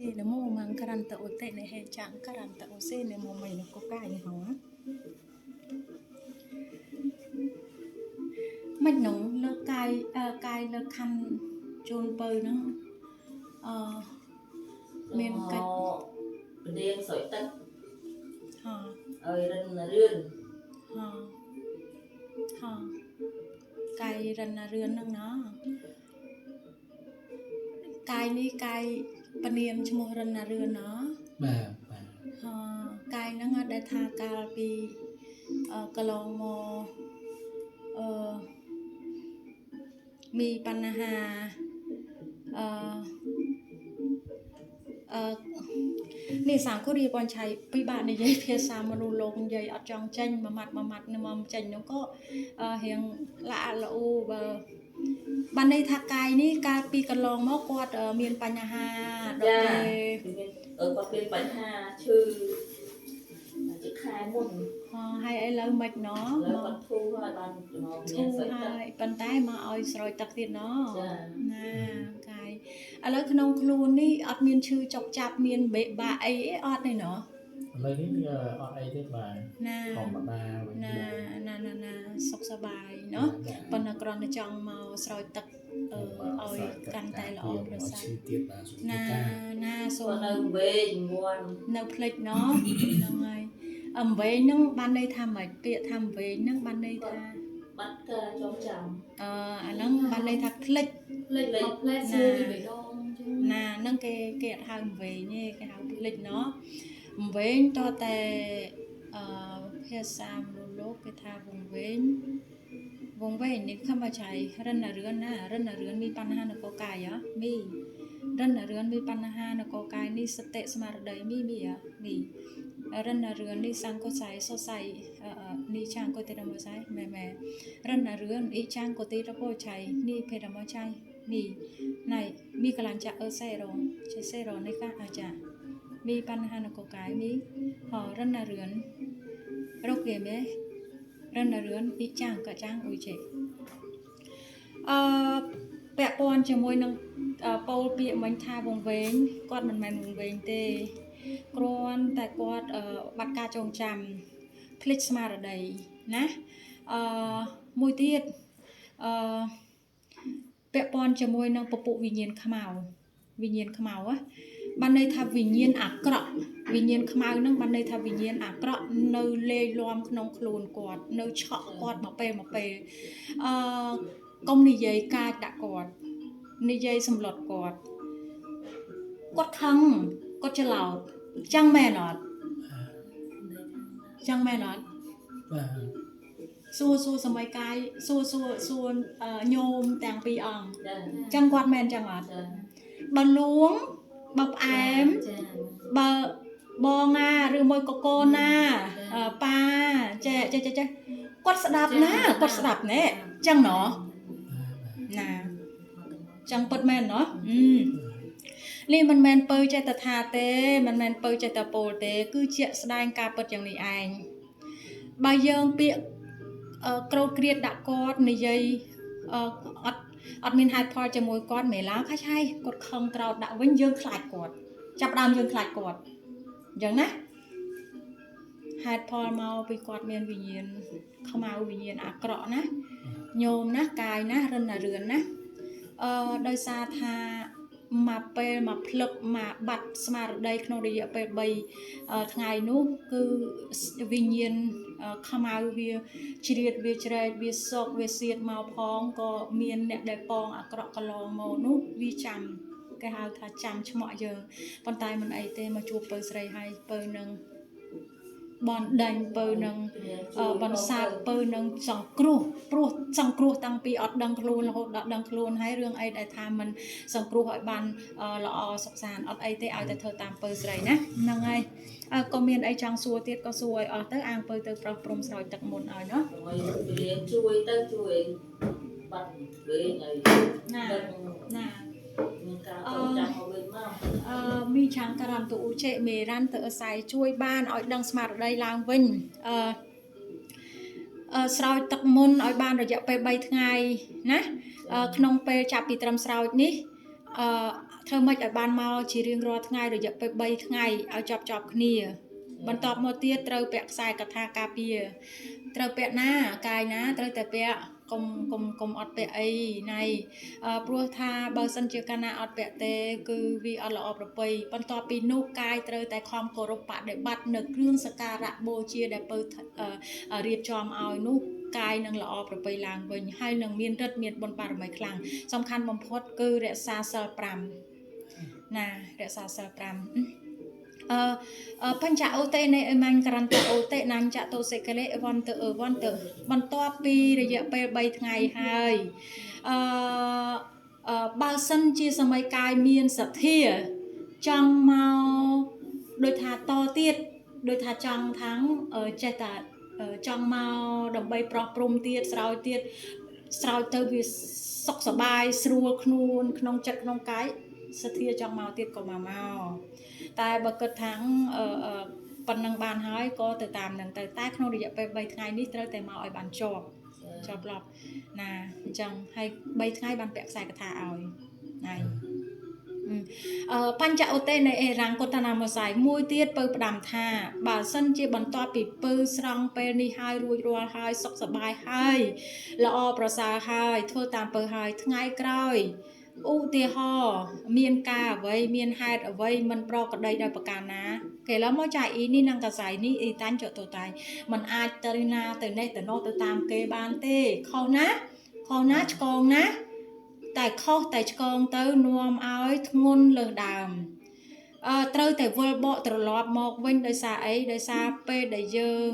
Nè mô mang karanta o te ne he chang karanta o se ne mô mày nó có cái này hả mạch nóng lơ cai lơ khăn chôn bơi nó miền cách riêng sỏi tắc hả ơi rừng rươn hả hả cai rần là rươn nó cai ní cai paniam cho mô rần là rươn nó cai nó ngắt để tha cà pi cà long mò mi panahaนี่สามก็เรียกวันชัยปีบาทในยัยเพียสามมนุลงยัยอัดจองเจนมามัดเนี่ยมันเจนnóก็เฮียงละละอูบันในทากายนี่การปีกันลองมอกวดเมียนปัญหาดอกก็เป็นปัญหาชื่อจะคายมุ่นให้ไอ้เราไม่เนาะแล้วก็ทูให้บ้านทูให้ปันใต้มาเอาสอยตักติดเนาะน่ากายแล้วขนมครูนี่อัดเมียนชื่อจอกจับเมียนเบะบะไอ้อัดเลยเนาะเลยนี่ออนไอได้มาของมาบาน่าสุขสบายเนาะปนกรณจังมาสอยตักเอากันแต่ละออกประสาน่าส่วนเวงวนเนื้อเพลทเนาะยังไงเวนึงบ้านได้ทำไหมเปียทำเวนึงบ้านได้ทำบัดกระจงจำอันนั้นบ้านได้ทำเพลทน่านั่งเกะทำเวนี่เกะทำเพลทเนาะเว้นต่อแต่เพื่อสามโลกไปทำวงเว้นนี่เข้ามาใช้รันเรือนนะรันเรือนมีปัญหาในกอกายเหรอมีรันเรือนมีปัญหาในกอกายนี่สเตสมาร์ดได้มีอ่ะมีรันเรือนนี่สังก็ใส่โซใส่นี่ช่างก็ตีระโมใช้แม่รันเรือนอีช่างก็ตีระโมใช้นี่เพดระโมใช้นี่ในมีกำลังจะเซโรใช้เซโรในการอาจารย์มีปัญหาในกอกายมีรันเรือนโรคเกมไหมรันเรือนอีช่างก็ช่างอุ้ยเจแปะปอนจะมวยนังเป่าเปียมันทาวงเวงกอดมันวงเวงเตกรอนแต่กอดบัตรการจงจำพลิกสมาร์ดได้นะมวยตีดแปะปอนจะมวยนังปปุวิญญาณขมาวอะบันในทวิญญาณอักเกาะวิญญาณขมาวนั่งบันในทวิญญาณอักเกาะเนยเลล้อมขนมโคลนกอดเนยเฉาะกอดมาเปcôngนิยัยกายดะกอดนิยัยสำรวจกอดกดคังกดจะเหล่าจังแม่นอดสู้สมัยกายสู้โยมแต่งปีอ่องจังกอดแม่นจังอดบะล้วงบะแอมบะบองาหรือมวยโกโกนาปลาเจ๊กดสดับนะกดสดับเนี่ยจังเนาะน่ะจังเปิดแมนเนาะนี่มันแมนเปิดใจแต่ทาเต้มันแมนเปิดใจแต่โปเต้คือเจี๊ยแสดงการเปิดอย่างนี้เองใบเยิงเปียกรดเกลียดดักกอดในยัยอัดมินไฮพอจะมวยกอดเมล้าค่ะใช่กดคังกราวดักวิ่งเยิงคลายกอดจับดามเยิงคลายกอดอย่างนะไฮพอมาไปกอดเมียนวิญญาณเข้ามาวิญญาณอักเกาะนะโยมนะกายนะรันเรือนนะโดยซาธามาเปมาพลึกมาบัดสมาร์ดได้ขนมดีไปใบไงนู้คือวิญญาณเข้ามาเวียชีวิตเวียเจริญเวียศกเวียเสียดมาพองก็เมียนเนี่ยได้ปองอักเกาะกะลองมานู้วิจำก็หาถ้าจำชั่วโมงเยอะปนตายมันไอเตมาจูบเปิดใส่ให้เปิดหนึ่งบอลดันเปิดหนึ่งบอลซาเปิดหนึ่งสังครูตั้งปีอดดังครูนแล้วดังครูนให้เรื่องไอได้ทำมันสังครูหอยบันละอสกสารอดไอเตเอาแต่เธอตามเปิดใส่นะนั่งไงก็เมียนไอจังซัวเตียก็ซัวเตออ่างเปิดเตอปรับปรุงสอยตักมุนเนาะช่วยบัดเวงไงมีช่างการันตัวเชเมรันเตอใส่ช่วยบ้านอ้อยดังสมาร์ทได้ลางวิ่งสาวตักมุนอ้อยบ้านเราจะไปใบไงนะขนมเปจับปีตรำสาวนี้ ធ្វើម៉េចឲ្យបានមកជារៀងរាល់ថ្ងៃរយៈពេល3ថ្ងៃឲ្យចប់គ្នាបន្ទាប់មកទៀតត្រូវពាក់ខ្សែកថាការពារត្រូវពាក់ណាកាយណាត្រូវតែពាក់កុំអត់ពាក់អីណៃព្រោះថាបើសិនជាកាលណាអត់ពាក់ទេគឺវាអត់ល្អប្រពៃបន្ទាប់ពីនោះកាយត្រូវតែខំគោរពបដិបត្តិនៅគ្រឿងសក្ការៈបូជាដែលពៅរៀបចំឲ្យនោះកាយនឹងល្អប្រពៃឡើងវិញហើយនឹងមានរិទ្ធមានបុណ្យបារមីខ្លាំងសំខាន់បំផុតគឺរក្សាសិល5ណារក្សាសិល5បញ្ចអូតេនៃអេម៉ាញ់ក្រាន់តអូតេណាញ់ចតោសេកលេវន្តវន្តបន្ទាប់ពីរយៈពេល3ថ្ងៃហើយបើសិនជាសម័យកាយមានសទ្ធាចង់មកដូចថាតទៀតដូចថាចង់ថាំងចេះតែចង់មកដើម្បីប្រោះព្រំទៀតស្រោចទៅវាសុខសบายស្រួលខ្លួនក្នុងចិត្តក្នុងកាយសទ្ធាចង់មកទៀតក៏មកតែបើគិតថាប៉ុណ្ណឹងបានហើយក៏ទៅតាមនឹងទៅតែក្នុងរយៈពេល3ថ្ងៃនេះត្រូវតែមកឲ្យបានជាប់ឡប់ណាអញ្ចឹងហើយ3ថ្ងៃបានពាក់ខ្សែកថាឲ្យណាបញ្ចអូតេនៃអេរ៉ាំងកូតាណាមស័យមួយទៀតពៅផ្ដាំថាបើសិនជាបន្ទាប់ពីពៅស្រង់ពេលនេះហើយរួចរាល់ហើយសុខសប្បាយហើយល្អប្រសើរហើយធ្វើតាមពៅហើយថ្ងៃក្រោយឧទាហរណ៍មានការអ្វីមានហេតុអ្វីមិនប្រក្រតីដោយប្រការណាគេឡើមកចាអ៊ីនេះនឹងកសៃនេះអ៊ីតាញ់ចតុតៃมันអាចទៅណាទៅនេះទៅនោះទៅតាមគេបានទេខុសណាឆ្កងណាតែខុសតែឆ្កងទៅនាំឲ្យធ្ងន់លើដើមត្រូវតែវិលបកត្រឡប់មកវិញដោយសារអីដោយសារពេលដែលយើង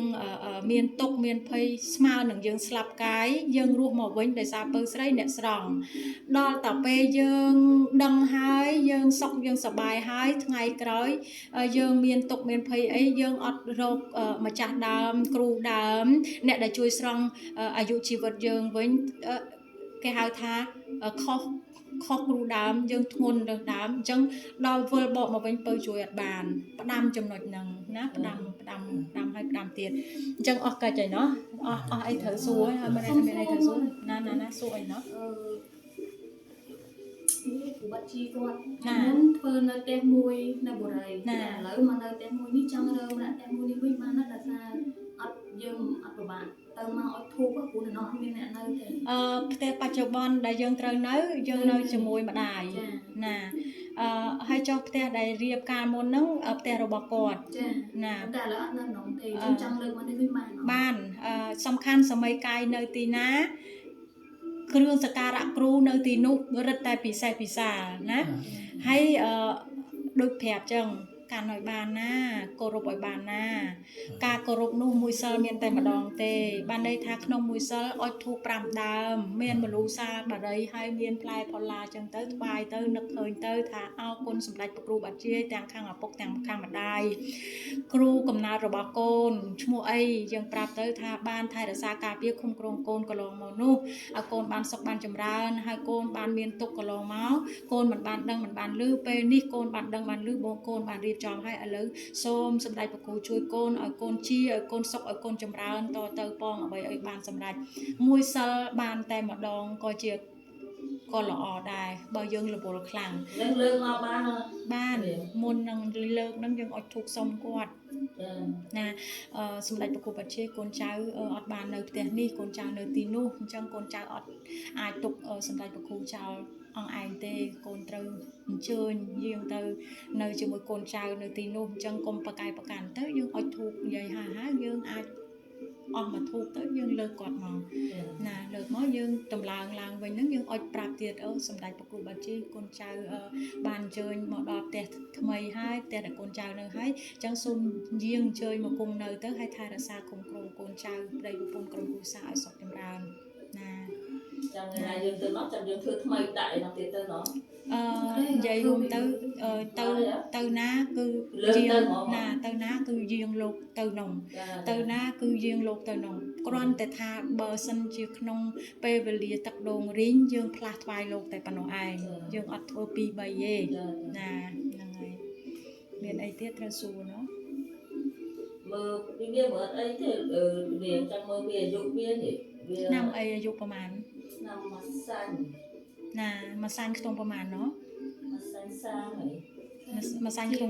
មានទុកមានភ័យស្មើនឹងយើងស្លាប់កាយយើងរស់មកវិញដោយសារពៅស្រីអ្នកស្រង់ដល់តែពេលយើងដឹងហើយយើងសុខយើងសប្បាយហើយថ្ងៃក្រោយយើងមានទុកមានភ័យអីយើងអត់រកម្ចាស់ដើមគ្រូដើមអ្នកដែលជួយស្រង់អាយុជីវិតយើងវិញគេហៅថាខុសគ្រូដើមយើងធ្ងន់លើដើមអញ្ចឹងដល់វិលបកមកវិញពៅជួយអត់បានផ្ដាំចំណុចហ្នឹងណាផ្ដាំហើយផ្ដាំទៀតអញ្ចឹងអស់កិច្ចហើយណោះអស់អីត្រូវសួរហើយមានអីត្រូវសួរណាសួរអីណោះបាត់ជីគាត់មុនធ្វើនៅផ្ទះមួយនៅបុរីឥឡូវមកនៅផ្ទះមួយនេះចង់រើម្នាក់ផ្ទះមួយនេះវិញបានណាដល់ថាអត់យើងអត់ពិបាកទៅមកអត់ធូបព្រោះនៅមានអ្នកនៅទេផ្ទះបច្ចុប្បន្នដែលយើងត្រូវនៅជាមួយម្ដាយណាហើយចុះផ្ទះដែលរៀបកាលមុនហ្នឹងផ្ទះរបស់គាត់ចាណាតែឥឡូវអត់នៅក្នុងទេយើងចង់លើកមកនេះវិញបានសំខាន់សម័យកាយនៅទីណាគ្រឿងសក្ការៈគ្រូនៅទីនោះរឹតតែពិសេសពិសាលណាហើយដូចប្រាប់ចឹងកាន់ឲ្យបានណាគោរពឲ្យបានណាការគោរពនោះមួយសិលមានតែម្ដងទេបានន័យថាក្នុងមួយសិលអុជធូប5ដើមមានមលូសាបារីហើយមានផ្លែផល្លាចឹងទៅថ្វាយទៅនឹកឃើញទៅថាអរគុណសម្ដេចព្រះគ្រូបាជាយទាំងខាងឪពុកទាំងខាងម្ដាយគ្រូកំណើតរបស់កូនឈ្មោះអីយើងប្រាប់ទៅថាបានថែរក្សាការពារคุ้មគ្រងកូនកន្លងមកនោះឲ្យកូនបានសុខបានចម្រើនហើយកូនបានមានទុក្ខកន្លងមកកូនមិនបានដឹងមិនបានឮពេលនេះកូនបានដឹងបានឮបងកូនបានរៀបចំឲ្យឥឡូវសូមសម្ដេចព្រះគ្រូជួយកូនឲ្យកូនជាឲ្យកូនសុខឲ្យកូនចម្រើនតទៅផងអ្វីឲ្យបានសម្រេចមួយសិលបានតែម្ដងក៏ជាក៏ល្អដែរបើយើងរវល់ខ្លាំងនឹងលើកមកបានមុននឹងលើកនឹងយើងអុជធូបសុំគាត់ណាសម្ដេចព្រះគ្រូបាជាយកូនចៅអត់បាននៅផ្ទះនេះកូនចៅនៅទីនោះអញ្ចឹងកូនចៅអត់អាចទុកសម្ដេចព្រះគ្រូចោលអង្គឯងទេកូនត្រូវអញ្ជើញយើងទៅនៅជាមួយកូនចៅនៅទីនោះអញ្ចឹងកុំប្រកែកប្រកាន់ទៅយើងអុជធូបនិយាយហើយយើងអាចអស់មកធូបទៅយើងលើកគាត់មកណាលើកមកយើងតម្លើងឡើងវិញហ្នឹងយើងអុជប្រាប់ទៀតសម្ដេចព្រះគ្រូបាជាកូនចៅបានអញ្ជើញមកដល់ផ្ទះថ្មីហើយផ្ទះដែលកូនចៅនៅហើយអញ្ចឹងសូមយាងអញ្ជើញមកគុំនៅទៅឲ្យថែរក្សាគុំគ្រងកូនចៅប្តីប្រពន្ធក្រុមគ្រួសារឲ្យសុខចម្រើនណាចាំថ្ងៃយើងទៅនោះចាំយើងធ្វើថ្មីដាក់ឯនោះទៀតទៅនោះនិយាយរួមទៅណាគឺយាងណាទៅណាគឺយាងលោកទៅនោះទៅណាគឺយាងលោកទៅនោះគ្រាន់តែថាបើសិនជាក្នុងពេលវេលាទឹកដងរីងយើងផ្លាស់ថ្វាយលោកតែប៉ុណ្ណោះឯងយើងអត់ធ្វើ2 3ទេណាហ្នឹងហើយមានអីទៀតត្រូវសួរណោះមើលវាមើលអីទេវាចាំមើលវាអាយុវានេះវាឆ្នាំអីអាយុប្រហែលឆ្នាំមួយសាញ់ណាមួយសាញ់ខ្ទង់ប្រហែលណោះមួយសាញ់ xa mày មកសាញ់ក្នុង